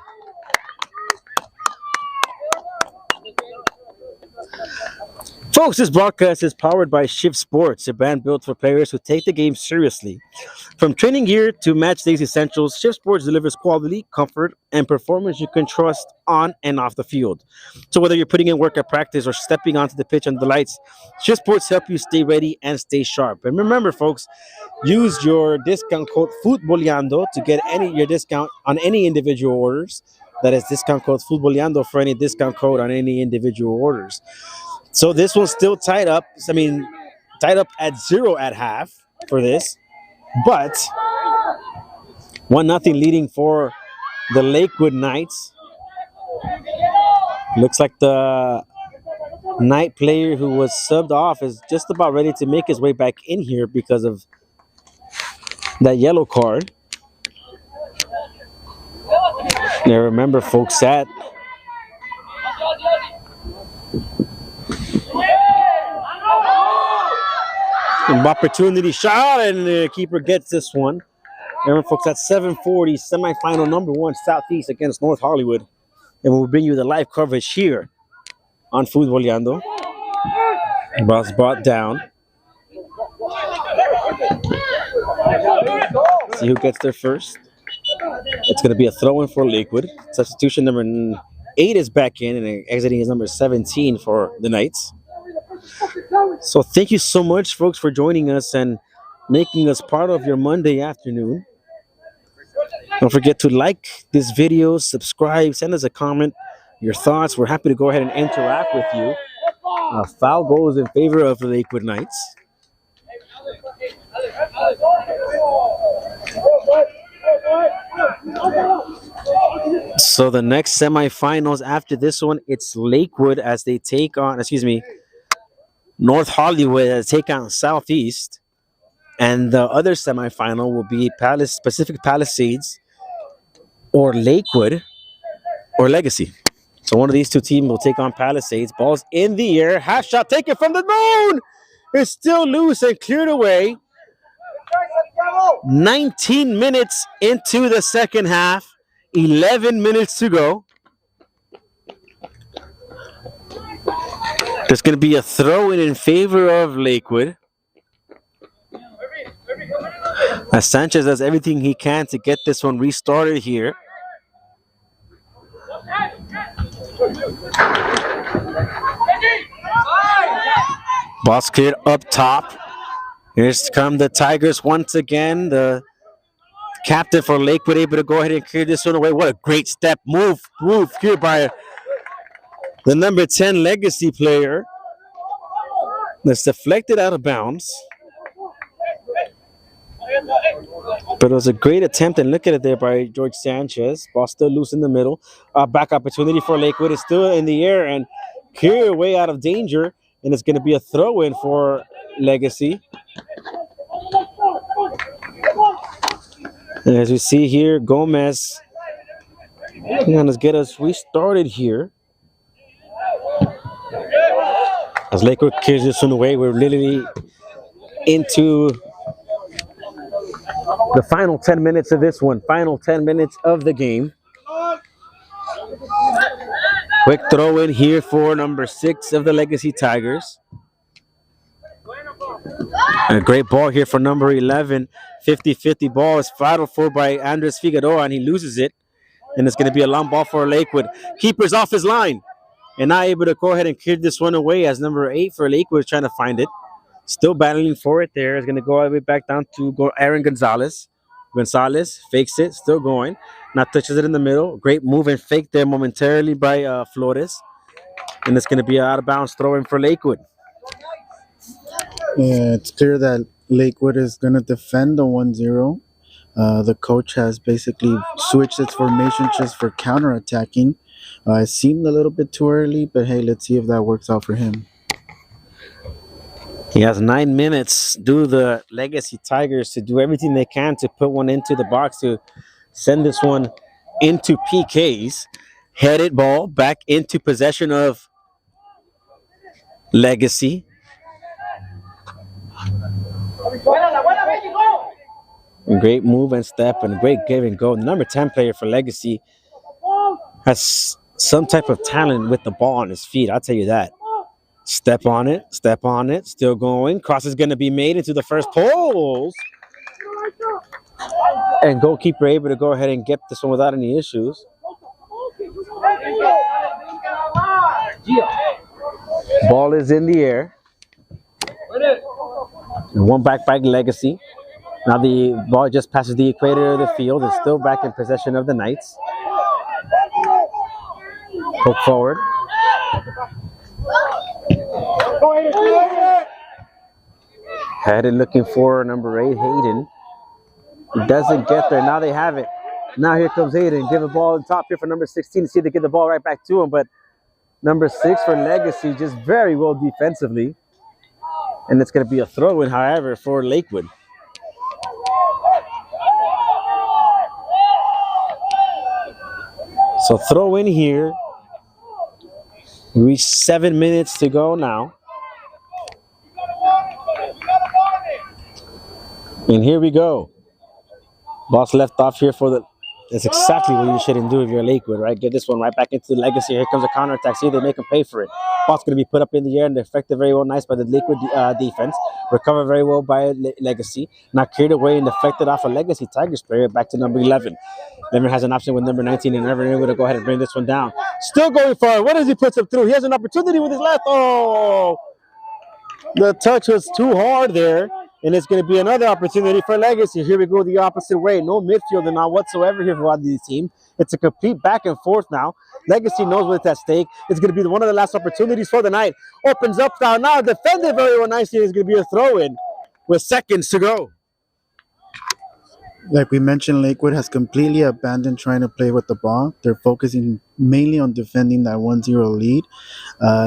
Folks, this broadcast is powered by Shift Sports, a brand built for players who take the game seriously. From training gear to match days essentials, Shift Sports delivers quality, comfort, and performance you can trust on and off the field. So whether you're putting in work at practice or stepping onto the pitch under the lights, Shift Sports help you stay ready and stay sharp. And remember, folks, use your discount code FUTBOLEANDO to get your discount on any individual orders. That is discount code FUTBOLEANDO for any discount code on any individual orders. So this one's still tied up. I mean, tied up at 0 at half for this, but 1-0 leading for the Lakewood Knights. Looks like the Knight player who was subbed off is just about ready to make his way back in here because of that yellow card. Now remember, folks, that opportunity shot, and the keeper gets this one. Remember, folks, at 7:40, semifinal number 1 Southeast against North Hollywood. And we'll bring you the live coverage here on Futboleando. Ball's brought down. See who gets there first. It's going to be a throw-in for Lakewood. Substitution number 8 is back in, and exiting is number 17 for the Knights. So thank you so much, folks, for joining us and making us part of your Monday afternoon. Don't forget to like this video, subscribe, send us a comment, your thoughts. We're happy to go ahead and interact with you. Foul goes in favor of the Lakewood Knights. So the next semifinals after this one, it's Lakewood as they take on, North Hollywood as they take on Southeast. And the other semifinal will be Pacific Palisades or Lakewood or Legacy. So one of these two teams will take on Palisades. Ball's in the air. Half shot taken from the moon. It's still loose and cleared away. 19 minutes into the second half. 11 minutes to go. There's going to be a throw-in in favor of Lakewood. As Sanchez does everything he can to get this one restarted here. Ball's cleared up top. Here's come the Tigers once again. The captain for Lakewood able to go ahead and clear this one away. What a great step move here by the number 10 Legacy player. That's deflected out of bounds. But it was a great attempt, and look at it there by George Sanchez. Ball still loose in the middle. Back opportunity for Lakewood is still in the air and clear way out of danger, and it's going to be a throw-in for Legacy. And as we see here, Gomez going to get us restarted here. As Lakewood clears this one away, we're literally into the final 10 minutes of this one. Final 10 minutes of the game. Quick throw in here for number 6 of the Legacy Tigers. A great ball here for number 11. 50-50 ball is battled for by Andres Figueroa, and he loses it. And it's going to be a long ball for Lakewood. Keeper's off his line. And not able to go ahead and clear this one away as number 8 for Lakewood is trying to find it. Still battling for it there. It's going to go all the way back down to Aaron Gonzalez. Gonzalez fakes it, still going. Now touches it in the middle. Great move and fake there momentarily by Flores. And it's going to be an out-of-bounds throw-in for Lakewood. Yeah, it's clear that Lakewood is going to defend the 1-0. The coach has basically switched its formation just for counterattacking. It seemed a little bit too early, but hey, let's see if that works out for him. He has 9 minutes. Do the Legacy Tigers to do everything they can to put one into the box to send this one into PKs. Headed ball back into possession of Legacy. Great move and step and great give and go. Number 10 player for Legacy has some type of talent with the ball on his feet. I'll tell you that. Step on it, still going. Cross is going to be made into the first post. And goalkeeper able to go ahead and get this one without any issues. Ball is in the air. One back by Legacy. Now the ball just passes the equator of the field. It's still back in possession of the Knights. Poke forward. Headed looking for number 8, Hayden. He doesn't get there. Now they have it. Now here comes Hayden. Give the ball on top here for number 16 to see if they get the ball right back to him. But number 6 for Legacy just very well defensively. And it's going to be a throw-in, however, for Lakewood. So throw in here. We reach 7 minutes to go now. And here we go. Ball's left off here for the... That's exactly what you shouldn't do if you're Lakewood, right? Get this one right back into the Legacy. Here comes a counterattack. See, they make them pay for it. Ball's going to be put up in the air and deflected very well. Nice by the Lakewood defense. Recovered very well by Legacy. Now cleared away and deflected off a Legacy Tigers player back to number 11. Lemmer has an option with number 19 and never able to go ahead and bring this one down. Still going for it. What does he put him through? He has an opportunity with his left. Oh! The touch was too hard there. And it's going to be another opportunity for Legacy. Here we go the opposite way. No midfielder now whatsoever here for the team. It's a complete back and forth now. Legacy knows what's at stake. It's going to be one of the last opportunities for the night. Opens up now. Defended very well nicely. It's going to be a throw-in with seconds to go. Like we mentioned, Lakewood has completely abandoned trying to play with the ball. They're focusing mainly on defending that 1-0 lead.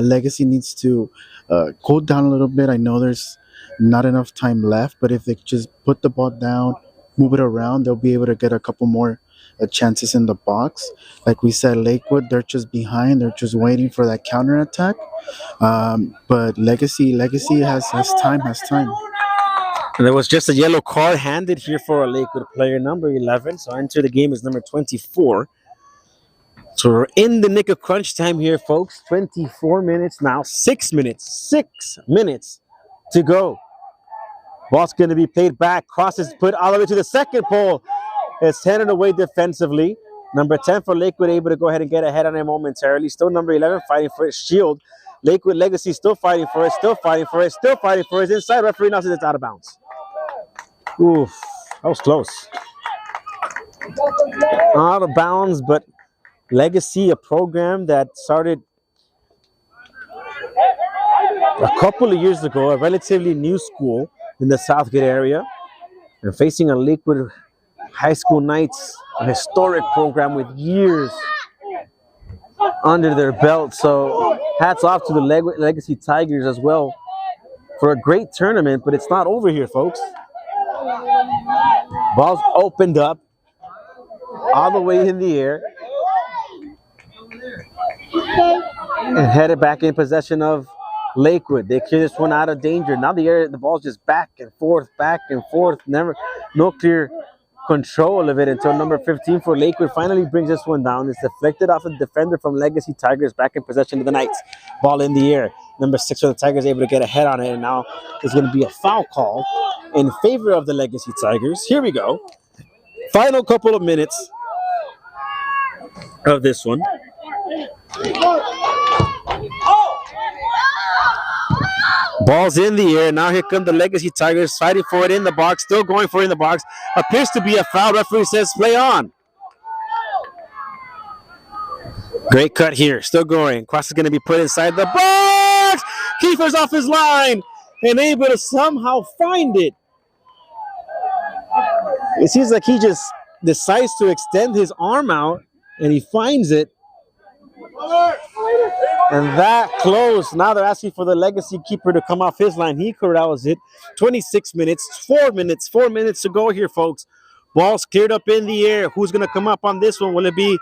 Legacy needs to cool down a little bit. I know there's not enough time left, but if they just put the ball down, move it around, they'll be able to get a couple more chances in the box. Like we said, Lakewood, they're just behind. They're just waiting for that counterattack. But Legacy has time. And there was just a yellow card handed here for a Lakewood player, number 11. So enter the game is number 24. So we're in the nick of crunch time here, folks. 24 minutes now. 6 minutes. 6 minutes to go. Ball's going to be played back. Cross is put all the way to the second pole. It's handed away defensively. Number 10 for Lakewood able to go ahead and get ahead on it momentarily. Still number 11 fighting for its shield. Lakewood Legacy still fighting for it. Inside referee now says it's out of bounds. Oof, that was close. Out of bounds, but Legacy, a program that started a couple of years ago, a relatively new school in the Southgate area, and facing a Lakewood High School Knights, a historic program with years under their belt. So hats off to the Legacy Tigers as well for a great tournament, but it's not over here, folks. Ball's opened up all the way in the air and headed back in possession of Lakewood. They clear this one out of danger. Now the ball's just back and forth. No clear control of it until number 15 for Lakewood finally brings this one down. It's deflected off a defender from Legacy Tigers, back in possession of the Knights. Ball in the air. Number 6 for the Tigers able to get a head on it, and now there's going to be a foul call in favor of the Legacy Tigers. Here we go. Final couple of minutes of this one. Ball's in the air. Now here come the Legacy Tigers fighting for it in the box. Still going for it in the box. Appears to be a foul. Referee says play on. Great cut here. Still going. Cross is going to be put inside the box. Kiefer's off his line and able to somehow find it It seems like he just decides to extend his arm out and he finds it. And that close. Now they're asking for the legacy keeper to come off his line. He corrals it. 26 minutes, 4 minutes to go here, folks. Ball's cleared up in the air. Who's going to come up on this one? Will it be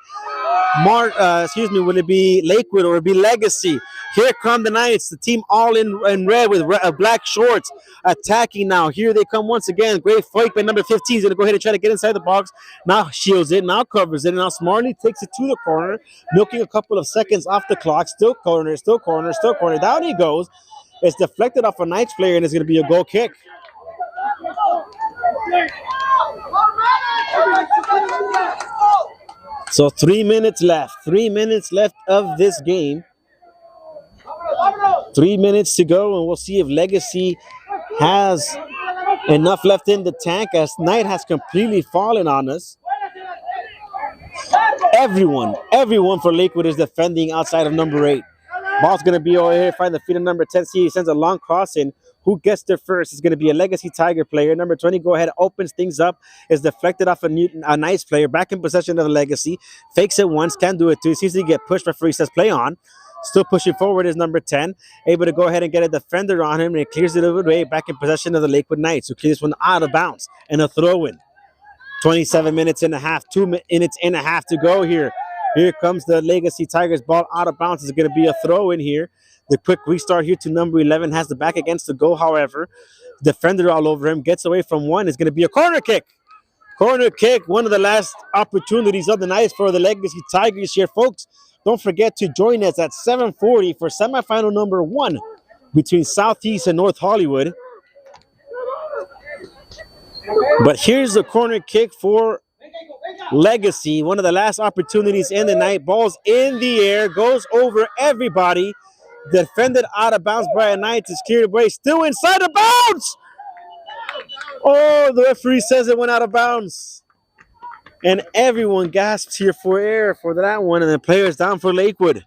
will it be Lakewood or will it be Legacy? Here come the Knights, the team all in red with black shorts, attacking now. Here they come once again. Great fight by number 15. He's going to go ahead and try to get inside the box. Now shields it, now covers it, and now smartly takes it to the corner, milking a couple of seconds off the clock. Still corner, still corner, still corner. Down he goes. It's deflected off a Knights player, and it's going to be a goal kick. So 3 minutes left. 3 minutes left of this game. 3 minutes to go, and we'll see if Legacy has enough left in the tank as Knight has completely fallen on us. Everyone for Lakewood is defending outside of number 8. Ball's going to be over here, find the feet of number 10. See, he sends a long cross in. Who gets there first is going to be a Legacy Tiger player. Number 20, go ahead, opens things up. Is deflected off a nice player. Back in possession of the Legacy. Fakes it once, can't do it two. Seems to get pushed. Referee says play on. Still pushing forward is number 10. Able to go ahead and get a defender on him. And it clears it away. Back in possession of the Lakewood Knights. Who clears one out of bounds. And a throw in. 27 minutes and a half. 2 minutes and a half to go here. Here comes the Legacy Tigers. Ball out of bounds. Is going to be a throw in here. The quick restart here to number 11. Has the back against the goal, however. Defender all over him. Gets away from one. Is going to be a corner kick. Corner kick. One of the last opportunities of the night for the Legacy Tigers here, folks. Don't forget to join us at 7:40 for semifinal number 1 between Southeast and North Hollywood. But here's the corner kick for Legacy. One of the last opportunities in the night. Ball's in the air. Goes over everybody. Defended out of bounds by a Knights. Is cleared away. Still inside the bounds. Oh, the referee says it went out of bounds. And everyone gasps here for air for that one. And the players down for Lakewood.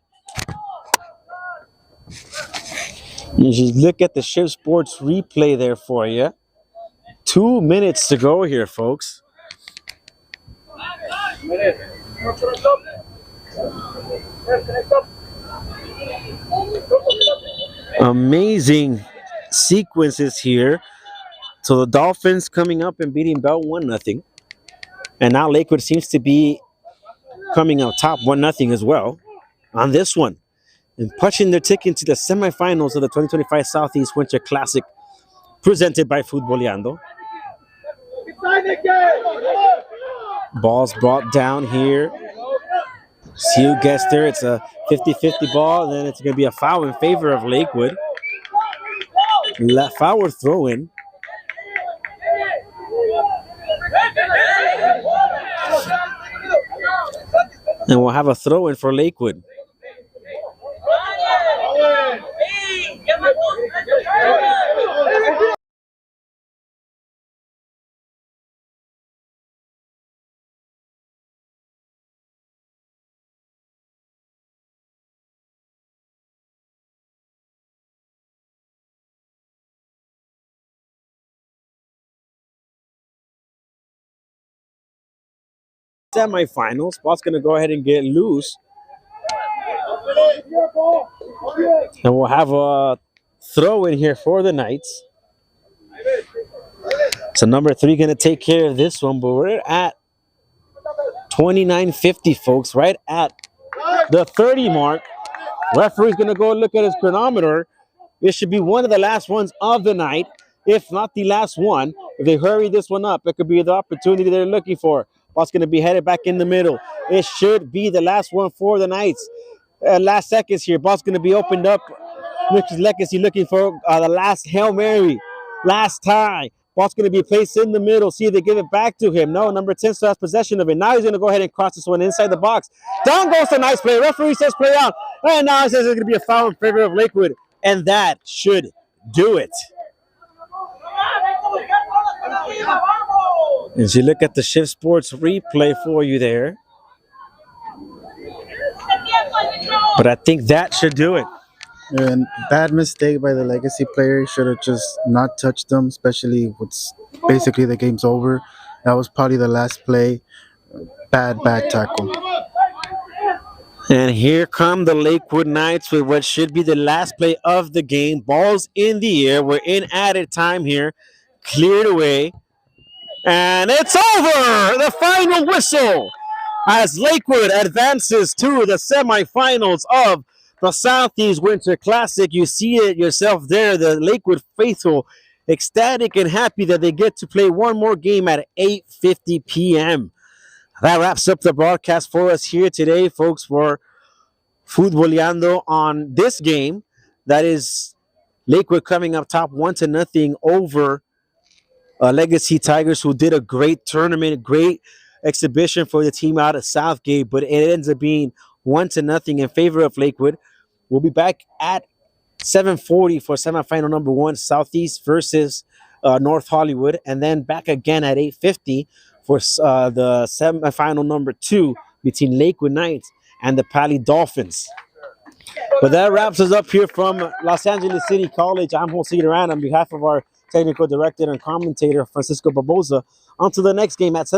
You just look at the Shift Sports replay there for you. 2 minutes to go here, folks. Amazing sequences here. So the Dolphins coming up and beating Bell 1-0. And now Lakewood seems to be coming out top 1-0 as well on this one. And punching their ticket to the semifinals of the 2025 Southeast Winter Classic presented by Futboleando. Ball's brought down here. See who gets there. It's a 50-50 ball, and then it's going to be a foul in favor of Lakewood. Foul throw in. And we'll have a throw in for Lakewood. Semifinals. Ball's going to go ahead and get loose. And we'll have a throw in here for the Knights. So number 3 going to take care of this one, but we're at 29:50, folks, right at the 30 mark. Referee's going to go look at his chronometer. This should be one of the last ones of the night, if not the last one. If they hurry this one up, it could be the opportunity they're looking for. Ball's going to be headed back in the middle. It should be the last one for the Knights. Last seconds here. Ball's going to be opened up. Which is Legacy looking for the last Hail Mary. Last tie. Ball's going to be placed in the middle. See if they give it back to him. No, number 10 still has possession of it. Now he's going to go ahead and cross this one inside the box. Down goes the Knights play. Referee says play out. And now it says it's going to be a foul in favor of Lakewood. And that should do it. As you look at the Shift Sports replay for you there. But I think that should do it. And bad mistake by the Legacy player. Should have just not touched them, especially what's basically the game's over. That was probably the last play. Bad back tackle. And here come the Lakewood Knights with what should be the last play of the game. Balls in the air. We're in added time here. Cleared away. And it's over! The final whistle as Lakewood advances to the semifinals of the Southeast Winter Classic. You see it yourself there, the Lakewood faithful ecstatic and happy that they get to play one more game at 8:50 p.m. That wraps up the broadcast for us here today, folks, for Futboleando on this game. That is Lakewood coming up top 1-0 over Legacy Tigers, who did a great tournament, great exhibition for the team out of Southgate, but it ends up being 1-0 in favor of Lakewood. We'll be back at 7:40 for semifinal number 1, Southeast versus North Hollywood, and then back again at 8:50 for the semifinal number 2 between Lakewood Knights and the Pali Dolphins. But that wraps us up here from Los Angeles City College. I'm Jose Duran on behalf of our technical director and commentator, Francisco Barbosa. On to the next game at